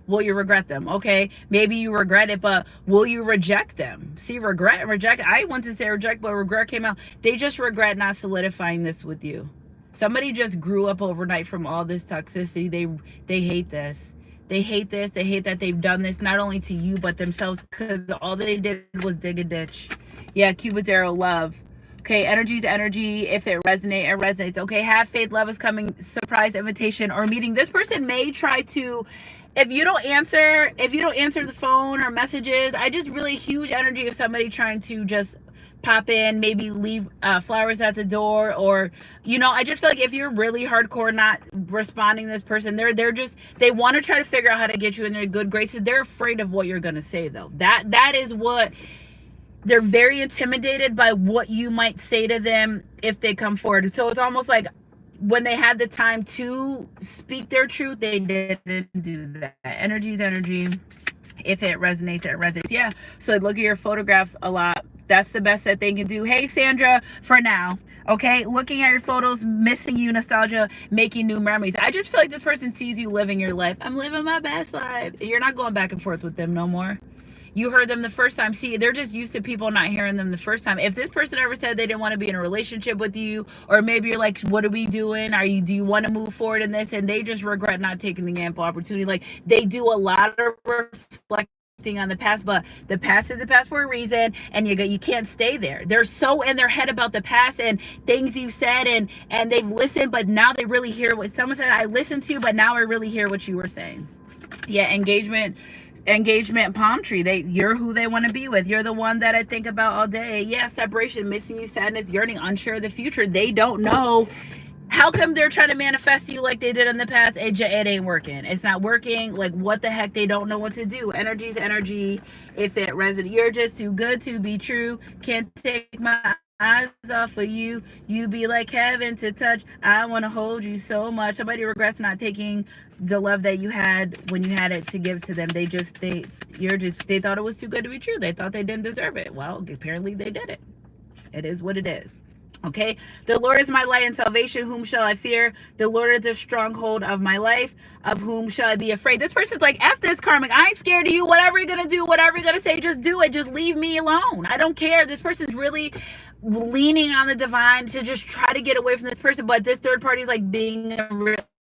will you regret them? Okay, maybe you regret it, but will you reject them? See, regret and reject. I want to say reject, but regret came out. They just regret not solidifying this with you. Somebody just grew up overnight from all this toxicity. They hate this. They hate this. They hate that they've done this not only to you but themselves, because all they did was dig a ditch. Yeah, Cupid's arrow, love. Okay, energy's energy. If it resonates, it resonates. Okay, have faith, love is coming, surprise invitation or meeting. This person may try to, if you don't answer the phone or messages, I just really huge energy of somebody trying to just pop in, maybe leave flowers at the door, or I just feel like if you're really hardcore not responding to this person, they want to try to figure out how to get you in their good graces. They're afraid of what you're going to say, though. That is what they're very intimidated by, what you might say to them if they come forward. So it's almost like when they had the time to speak their truth, they didn't do that. Energy's energy. If it resonates, it resonates. Yeah. So look at your photographs a lot. That's the best that they can do. Hey, Sandra, for now. Okay. Looking at your photos, missing you, nostalgia, making new memories. I just feel like this person sees you living your life. I'm living my best life. You're not going back and forth with them no more. You heard them the first time. See, they're just used to people not hearing them the first time. If this person ever said they didn't want to be in a relationship with you, or maybe you're like, what are we doing? Do you want to move forward in this? And they just regret not taking the ample opportunity. Like, they do a lot of reflecting on the past, but the past is the past for a reason, and you can't stay there. They're so in their head about the past and things you've said, and they've listened, but now they really hear what someone said. I listened to, but now I really hear what you were saying. Yeah, engagement, palm tree. You're who they want to be with. You're the one that I think about all day. Yeah, separation, missing you, sadness, yearning, unsure of the future. They don't know. How come they're trying to manifest you like they did in the past? It ain't working. It's not working. Like, what the heck? They don't know what to do. Energy's energy. If it resonates, you're just too good to be true. Can't take my eyes off of you. You be like heaven to touch. I want to hold you so much. Somebody regrets not taking the love that you had when you had it to give to them. They thought it was too good to be true. They thought they didn't deserve it. Well, apparently they did it. It is what it is. Okay, the Lord is my light and salvation. Whom shall I fear? The Lord is the stronghold of my life. Of whom shall I be afraid? This person's like, F this, Karmic. I ain't scared of you. Whatever you're going to do, whatever you're going to say, just do it. Just leave me alone. I don't care. This person's really leaning on the divine to just try to get away from this person. But this third party is like being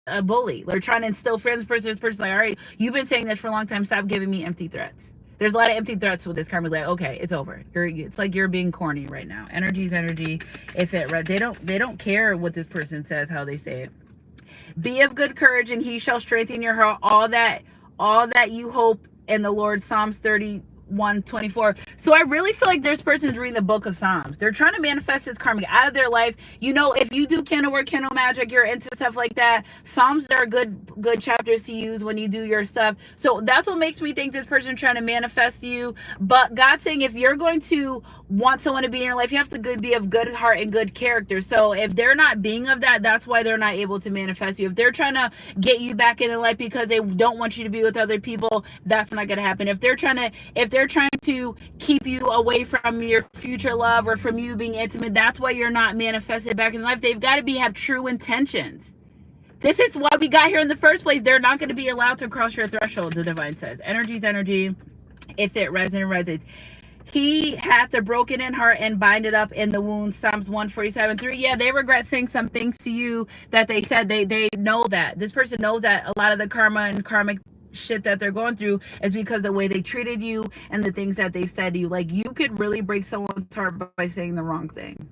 a bully. They're trying to instill fear in this person. This person's like, all right, you've been saying this for a long time. Stop giving me empty threats. There's a lot of empty threats with this Karmic. Like, okay, it's over. It's like you're being corny right now. Energy's energy. If it they don't care what this person says, how they say it. Be of good courage, and he shall strengthen your heart. All that you hope in the Lord. Psalms 31:24. So I really feel like this person's reading the book of Psalms. They're trying to manifest this Karmic out of their life. If you do candle work, candle magic, you're into stuff like that, Psalms are good chapters to use when you do your stuff. So that's what makes me think this person trying to manifest you. But God's saying, if you're going to want someone to be in your life, you have to be of good heart and good character. So if they're not being of that, that's why they're not able to manifest you. If they're trying to get you back in their life because they don't want you to be with other people, that's not going to happen. If they're trying to keep you away from your future love or from you being intimate, that's why you're not manifested back in life. They've got to have true intentions. This is why we got here in the first place. They're not going to be allowed to cross your threshold, the divine says. Energy's energy. If it resonates. He hath the broken in heart and bind it up in the wounds. Psalms 147:3. Yeah, they regret saying some things to you that they said. They know that. This person knows that a lot of the karma and karmic shit that they're going through is because of the way they treated you and the things that they've said to you. Like, you could really break someone's heart by saying the wrong thing.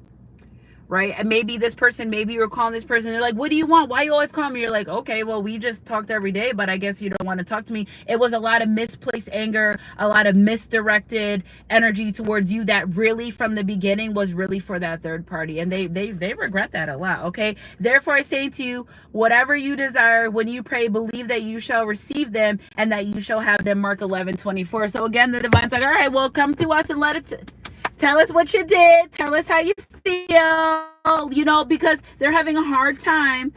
Right? And maybe you were calling this person, they're like, what do you want? Why you always call me? You're like, okay, well, we just talked every day, but I guess you don't want to talk to me. It was a lot of misplaced anger, a lot of misdirected energy towards you that really from the beginning was really for that third party. And they regret that a lot. Okay. Therefore I say to you, whatever you desire when you pray, believe that you shall receive them and that you shall have them. Mark 11:24. So again, the divine's like, all right, well, come to us and tell us what you did. Tell us how you feel, because they're having a hard time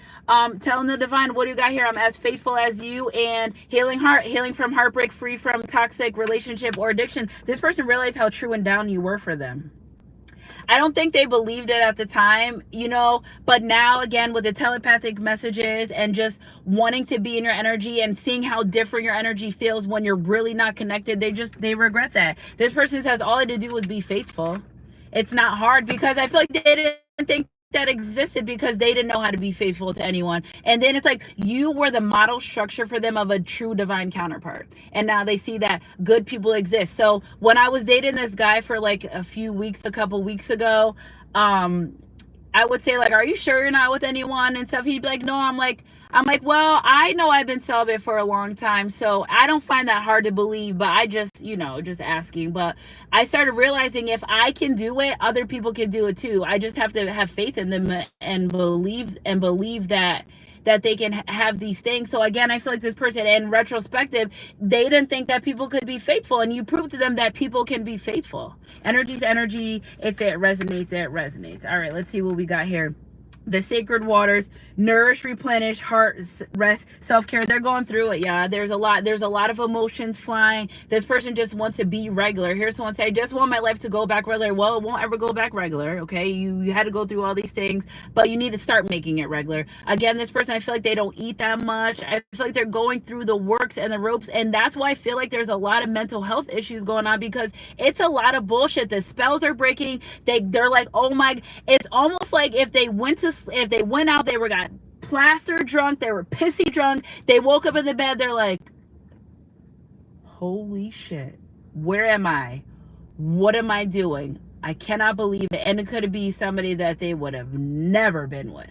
telling the divine, what do you got here? I'm as faithful as you, and healing from heartbreak, free from toxic relationship or addiction. This person realized how true and down you were for them. I don't think they believed it at the time, you know, but now again with the telepathic messages and just wanting to be in your energy and seeing how different your energy feels when you're really not connected, they regret that. This person says all I had to do was be faithful. It's not hard because I feel like they didn't think that existed because they didn't know how to be faithful to anyone. And then it's like you were the model structure for them of a true divine counterpart. And now they see that good people exist. So when I was dating this guy for like a couple weeks ago, I would say like, are you sure you're not with anyone and stuff? He'd be like, no. I'm like, well, I know I've been celibate for a long time, so I don't find that hard to believe, but I just, you know, just asking. But I started realizing if I can do it, other people can do it too. I just have to have faith in them and believe that they can have these things. So again, I feel like this person, in retrospective, they didn't think that people could be faithful, and you proved to them that people can be faithful. Energy's energy. If it resonates, it resonates. All right, let's see what we got here. The sacred waters, nourish, replenish, heart, rest, self-care. They're going through it. Yeah, there's a lot of emotions flying. This person just wants to be regular. Here's someone say, I just want my life to go back regular. Well, it won't ever go back regular. Okay, you had to go through all these things, but you need to start making it regular. Again, this person, I feel like they don't eat that much. I feel like they're going through the works and the ropes, and that's why I feel like there's a lot of mental health issues going on, because it's a lot of bullshit. The spells are breaking. They're like, oh my, it's almost like if they went out, they got plastered drunk, they were pissy drunk, they woke up in the bed, they're like, holy shit, where am I? What am I doing? I cannot believe it. And it could be somebody that they would have never been with.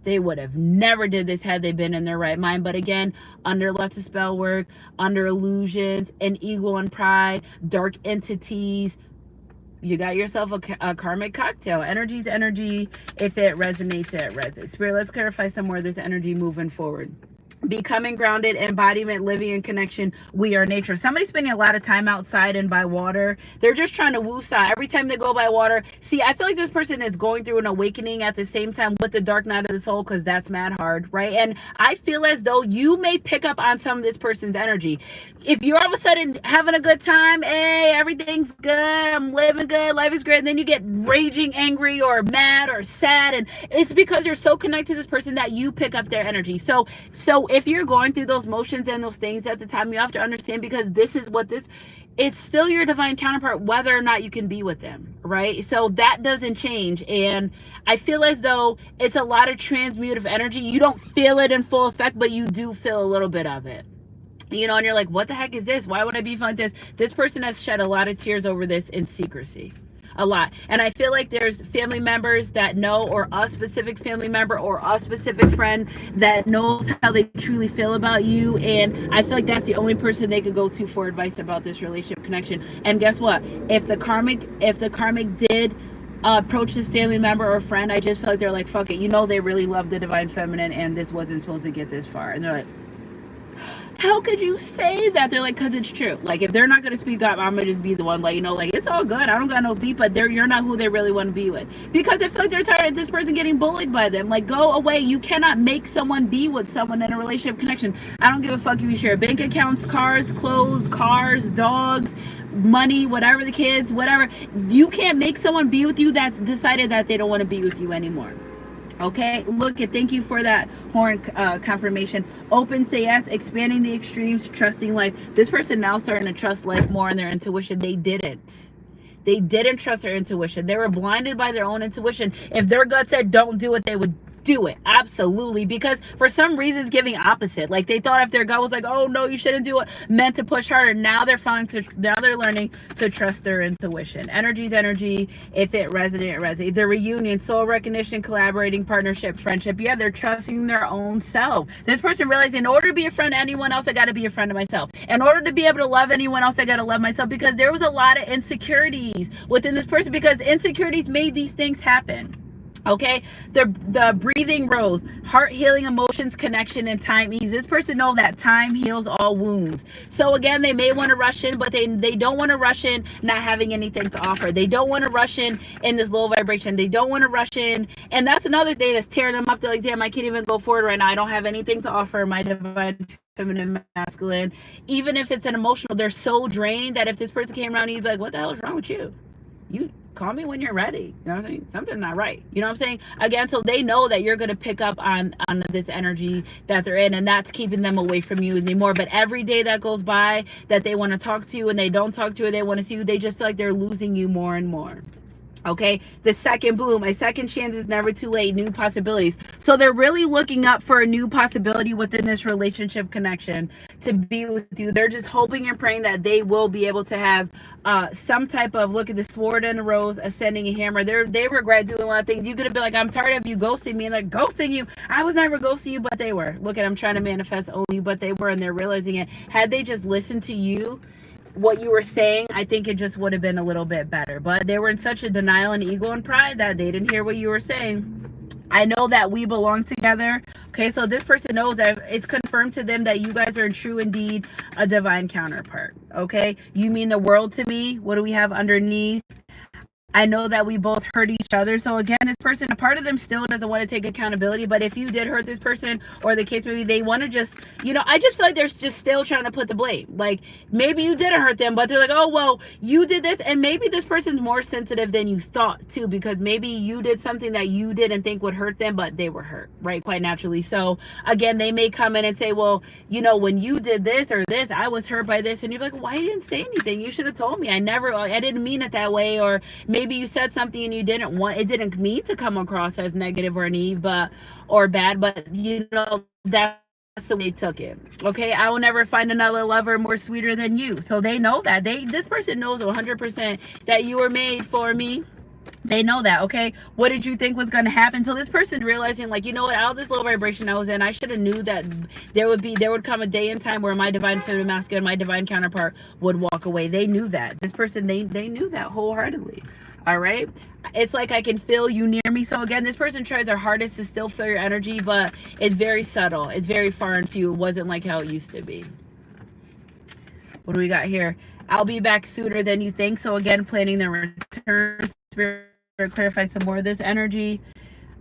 They would have never did this had they been in their right mind. But again, under lots of spell work, under illusions and ego and pride, dark entities, you got yourself a karmic cocktail. Energy's energy. If it resonates, it resonates. Spirit, let's clarify some more of this energy moving forward. Becoming grounded, embodiment, living in connection. We are nature. Somebody's spending a lot of time outside and by water. They're just trying to woo-saw every time they go by water. See, I feel like this person is going through an awakening at the same time with the dark night of the soul, because that's mad hard, right? And I feel as though you may pick up on some of this person's energy. If you're all of a sudden having a good time, hey, everything's good, I'm living good, life is great, and then you get raging angry or mad or sad, and it's because you're so connected to this person that you pick up their energy. So if you're going through those motions and those things at the time, you have to understand, because it's still your divine counterpart, whether or not you can be with them, right? So that doesn't change. And I feel as though it's a lot of transmutive energy. You don't feel it in full effect, but you do feel a little bit of it. You know, and you're like, what the heck is this? Why would I be feeling like this? This person has shed a lot of tears over this in secrecy. A lot. And I feel like there's family members that know, or a specific family member or a specific friend that knows how they truly feel about you, and I feel like that's the only person they could go to for advice about this relationship connection. And guess what, if the karmic did approach this family member or friend, I just feel like they're like, fuck it, you know, they really love the divine feminine, and this wasn't supposed to get this far. And they're like, how could you say that? They're like, because it's true. Like, if they're not going to speak up, I'm going to just be the one, like, you know, like, it's all good, I don't got no beef, but you're not who they really want to be with, because I feel like they're tired of this person getting bullied by them. Like, go away. You cannot make someone be with someone in a relationship connection. I don't give a fuck if you share bank accounts, cars, clothes, cars, dogs, money, whatever, the kids, whatever. You can't make someone be with you that's decided that they don't want to be with you anymore. Okay, look at, thank you for that horn confirmation. Open, say yes, expanding the extremes, trusting life. This person now starting to trust life more and their intuition. They didn't trust their intuition. They were blinded by their own intuition. If their gut said don't do it, they would do it. Absolutely. Because for some reason it's giving opposite. Like, they thought if their gut was like, oh no, you shouldn't do it, meant to push harder. Now they're learning to trust their intuition. Energy's energy. If it resonates. The reunion, soul recognition, collaborating, partnership, friendship. Yeah, they're trusting their own self. This person realized, in order to be a friend to anyone else, I got to be a friend of myself. In order to be able to love anyone else, I got to love myself, because there was a lot of insecurities within this person, because insecurities made these things happen. Okay, the breathing rose, heart healing, emotions, connection, and time ease. This person know that time heals all wounds. So again, they may want to rush in, but they don't want to rush in not having anything to offer. They don't want to rush in this low vibration. They don't want to rush in, and that's another thing that's tearing them up. They're like, damn, I can't even go forward right now. I don't have anything to offer my divine feminine, masculine. Even if it's an emotional, they're so drained that if this person came around, he'd be like, what the hell is wrong with you? call me when you're ready. You know what I'm saying? Something's not right. You know what I'm saying? Again, so they know that you're going to pick up on this energy that they're in, and that's keeping them away from you anymore. But every day that goes by that they want to talk to you and they don't talk to you, or they want to see you, they just feel like they're losing you more and more. Okay, the second bloom, a second chance is never too late, new possibilities. So they're really looking up for a new possibility within this relationship connection to be with you. They're just hoping and praying that they will be able to have some type of, look at the sword and the rose, ascending a hammer. They regret doing a lot of things. You could have been like, I'm tired of you ghosting me, and they're ghosting you. I was never ghosting you, but they were. Look at, I'm trying to manifest only you, but they were, and they're realizing it. Had they just listened to you, what you were saying, I think it just would have been a little bit better. But they were in such a denial and ego and pride that they didn't hear what you were saying. I know that we belong together. Okay, so this person knows that it's confirmed to them that you guys are true indeed a divine counterpart. Okay, you mean the world to me. What do we have underneath? I know that we both hurt each other. So again, this person, a part of them still doesn't want to take accountability. But if you did hurt this person, or the case maybe, they want to just, you know, I just feel like they're just still trying to put the blame. Like, maybe you didn't hurt them, but they're like, oh, well, you did this. And maybe this person's more sensitive than you thought too, because maybe you did something that you didn't think would hurt them, but they were hurt, right? Quite naturally. So again, they may come in and say, well, you know, when you did this or this, I was hurt by this. And you're like, why didn't say anything? You should have told me. I didn't mean it that way. Or maybe you said something and you didn't want, it didn't mean to come across as negative or naive, or bad, but you know, that's the way they took it. Okay, I will never find another lover more sweeter than you. So they know that. This person knows 100% that you were made for me. They know that. Okay, what did you think was going to happen? So this person realizing, like, you know what, out of this low vibration I was in, I should have knew that there would come a day and time where my divine feminine masculine, my divine counterpart, would walk away. They knew that. This person, they knew that wholeheartedly. All right, it's like, I can feel you near me. So again, this person tries their hardest to still feel your energy, but it's very subtle, it's very far and few. It wasn't like how it used to be. What do we got here? I'll be back sooner than you think. So again, planning the return. Spirit, clarify some more of this energy.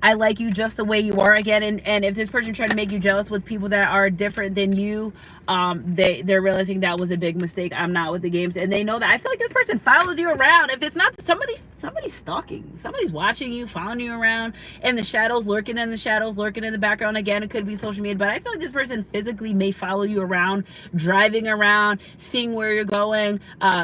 I like you just the way you are. Again, and if this person tried to make you jealous with people that are different than you, they're realizing that was a big mistake. I'm not with the games, and they know that. I feel like this person follows you around. If it's not somebody's stalking you, somebody's watching you, following you around in the shadows, lurking in the shadows, lurking in the background. Again, it could be social media, but I feel like this person physically may follow you around, driving around, seeing where you're going.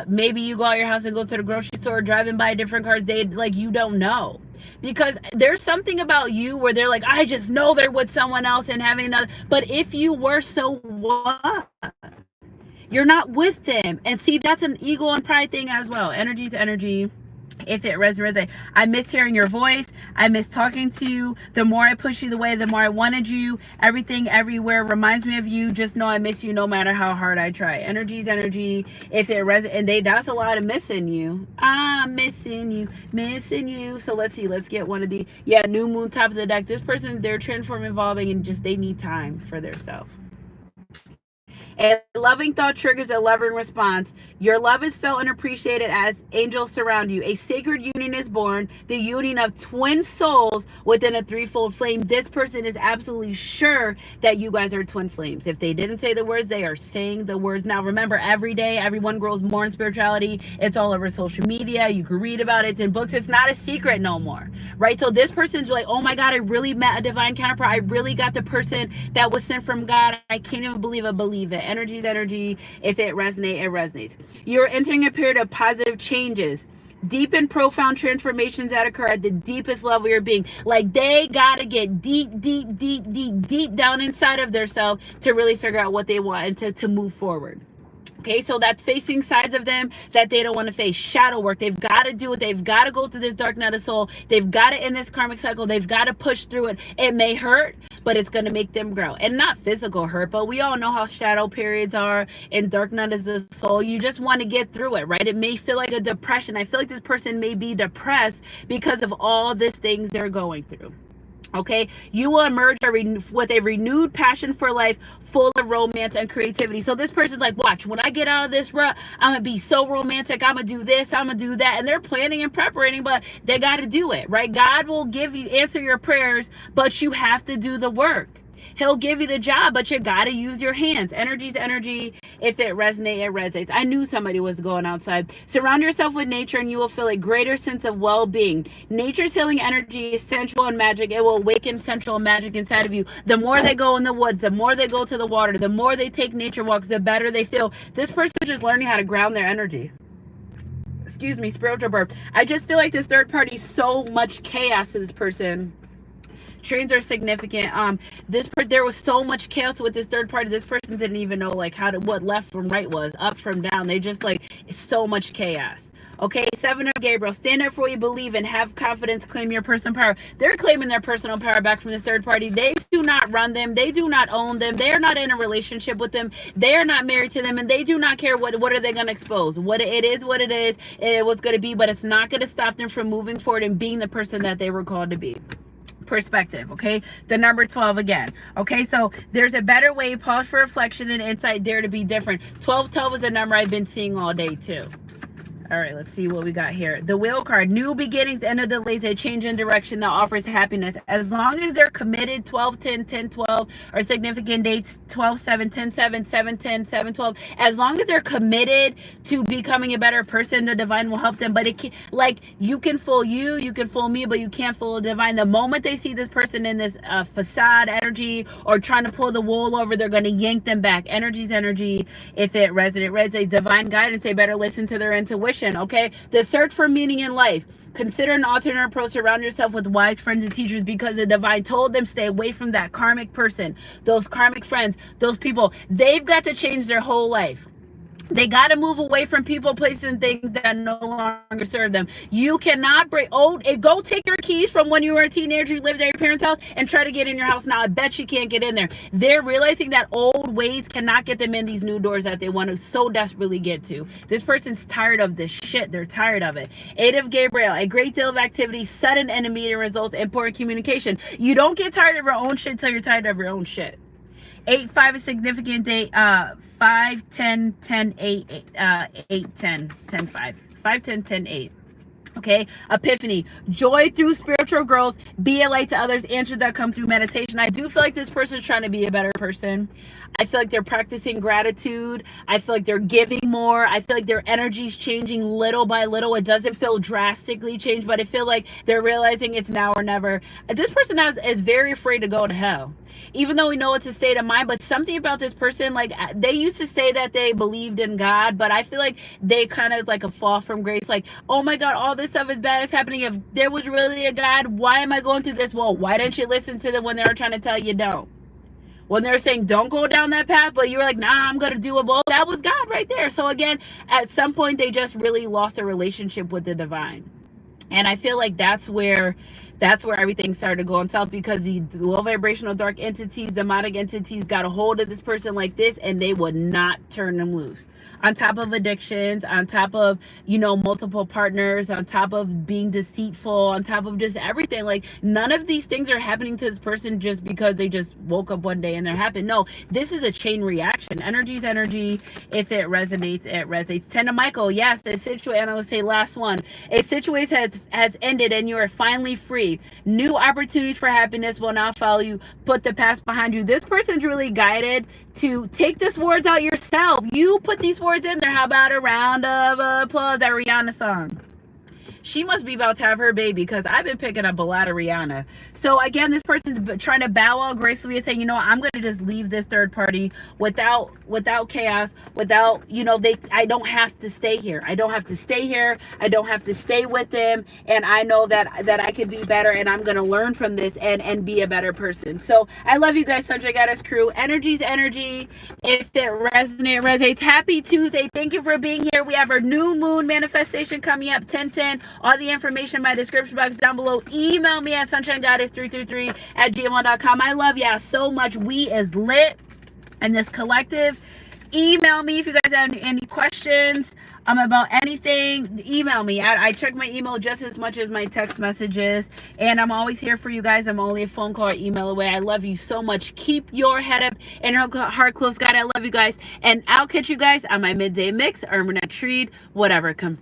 Maybe you go out your house and go to the grocery store, driving by different cars. They, like, you don't know. Because there's something about you where they're like, I just know they're with someone else and having another. But if you were, so what? You're not with them. And see, that's an ego and pride thing as well. Energy to energy. If it resonates, I miss hearing your voice. I miss talking to you. The more I push you away, the more I wanted you. Everything everywhere reminds me of you. Just know I miss you no matter how hard I try. Energy's energy. If it resonates, and that's a lot of missing you. I'm missing you. So let's see. Let's get one of the, new moon, top of the deck. This person, they're transforming, evolving, and just they need time for their self. A loving thought triggers a loving response. Your love is felt and appreciated as angels surround you. A sacred union is born, the union of twin souls within a threefold flame. This person is absolutely sure that you guys are twin flames. If they didn't say the words, they are saying the words. Now, remember, every day, everyone grows more in spirituality. It's all over social media. You can read about it. It's in books. It's not a secret no more, right? So this person's like, oh my God, I really met a divine counterpart. I really got the person that was sent from God. I can't even believe I believe it. Energy's energy. If it resonates, it resonates. You're entering a period of positive changes, deep and profound transformations that occur at the deepest level of your being. Like, they gotta get deep down inside of themselves to really figure out what they want and to move forward. Okay, so that's facing sides of them that they don't want to face. Shadow work. They've got to do it. They've got to go through this dark night of soul. They've got to end this karmic cycle. They've got to push through it. It may hurt, but it's going to make them grow. And not physical hurt, but we all know how shadow periods are and dark night of the soul. You just want to get through it, right? It may feel like a depression. I feel like this person may be depressed because of all these things they're going through. Okay, you will emerge with a renewed passion for life, full of romance and creativity. So this person's like, watch, when I get out of this rut, I'm gonna be so romantic. I'm gonna do this, I'm gonna do that. And they're planning and preparing, but they got to do it, right? God will answer your prayers, but you have to do the work. He'll give you the job, but you gotta use your hands. Energy's energy. If it resonates, it resonates. I knew somebody was going outside. Surround yourself with nature and you will feel a greater sense of well-being. Nature's healing energy is sensual and magic. It will awaken sensual magic inside of you. The more they go in the woods, the more they go to the water, the more they take nature walks, the better they feel. This person is just learning how to ground their energy. Excuse me, spiritual burp. I just feel like this third party, so much chaos to this person. Trains are significant. There was so much chaos with this third party. This person didn't even know like what left from right was, up from down. They just like, so much chaos. Okay, 7 of Gabriel. Stand up for what you believe in. Have confidence. Claim your personal power. They're claiming their personal power back from this third party. They do not run them. They do not own them. They are not in a relationship with them. They are not married to them, and they do not care what are they going to expose. What it is, and what's going to be, but it's not going to stop them from moving forward and being the person that they were called to be. Perspective. Okay, the number 12 again. Okay, so there's a better way. Pause for reflection and insight. Dare to be different. 12 is a number I've been seeing all day too. All right, let's see what we got here. The wheel card. New beginnings, end of delays, a change in direction that offers happiness. As long as they're committed, 12, 10, 10, 12, or significant dates, 12, 7, 10, 7, 7, 10, 7, 12. As long as they're committed to becoming a better person, the divine will help them. But it can, like, you can fool you can fool me, but you can't fool the divine. The moment they see this person in this facade energy or trying to pull the wool over, they're going to yank them back. Energy's energy. If it resonates, divine guidance, they better listen to their intuition. Okay, the search for meaning in life. Consider an alternate approach. Surround yourself with wise friends and teachers, because the divine told them stay away from that karmic person, those karmic friends, those people. They've got to change their whole life. They got to move away from people, places, and things that no longer serve them. You cannot go take your keys from when you were a teenager, you lived at your parents' house, and try to get in your house now. I bet you can't get in there. They're realizing that old ways cannot get them in these new doors that they want to so desperately get to. This person's tired of this shit. They're tired of it. 8 of Gabriel. A great deal of activity, sudden and immediate results, important communication. You don't get tired of your own shit till you're tired of your own shit. 8, 5 is significant date. 5, 10, 10, 8, 8, 10, 10, 5. 5, 10, 10, 8. Okay, epiphany, joy through spiritual growth, be a light to others, answers that come through meditation. I do feel like this person is trying to be a better person. I feel like they're practicing gratitude. I feel like they're giving more. I feel like their energy is changing little by little. It doesn't feel drastically changed, but I feel like they're realizing it's now or never. This person is very afraid to go to hell, even though we know it's a state of mind. But something about this person, like, they used to say that they believed in God, but I feel like they kind of like a fall from grace. Like, oh my God, all this stuff is bad is happening. If there was really a God, why am I going through this? Well, why didn't you listen to them when they were trying to tell you don't? When they're saying don't go down that path, but you were like, nah, I'm going to do it. Well, that was God right there. So again, at some point, they just really lost a relationship with the divine. And I feel like that's where everything started going south, because the low vibrational dark entities, demonic entities, got a hold of this person like this, and they would not turn them loose. On top of addictions, on top of, multiple partners, on top of being deceitful, on top of just everything. Like, none of these things are happening to this person just because they just woke up one day and they're happy. No, this is a chain reaction. Energy's energy. If it resonates, it resonates. 10 of Michael. Yes, the situation, and I will say last one. A situation has ended and you are finally free. New opportunities for happiness will now follow you. Put the past behind you. This person's really guided to take these words out yourself. You put these words in there. How about a round of applause? That Rihanna song. She must be about to have her baby, because I've been picking up a lot of Rihanna. So again, this person's trying to bow out gracefully and saying, I'm going to just leave this third party without chaos, without, I don't have to stay here. I don't have to stay here. I don't have to stay with them. And I know that I could be better, and I'm going to learn from this and be a better person. So I love you guys, Sunshine Goddess crew. Energy's energy. If it resonates. Happy Tuesday. Thank you for being here. We have our new moon manifestation coming up, 10/10. All the information in my description box down below. Email me at sunshinegoddess333@gmail.com. I love y'all so much. We is lit in this collective. Email me if you guys have any questions about anything. Email me. I check my email just as much as my text messages, and I'm always here for you guys. I'm only a phone call or email away. I love you so much. Keep your head up and your heart close. God, I love you guys, and I'll catch you guys on my midday mix or my next read, whatever comes first.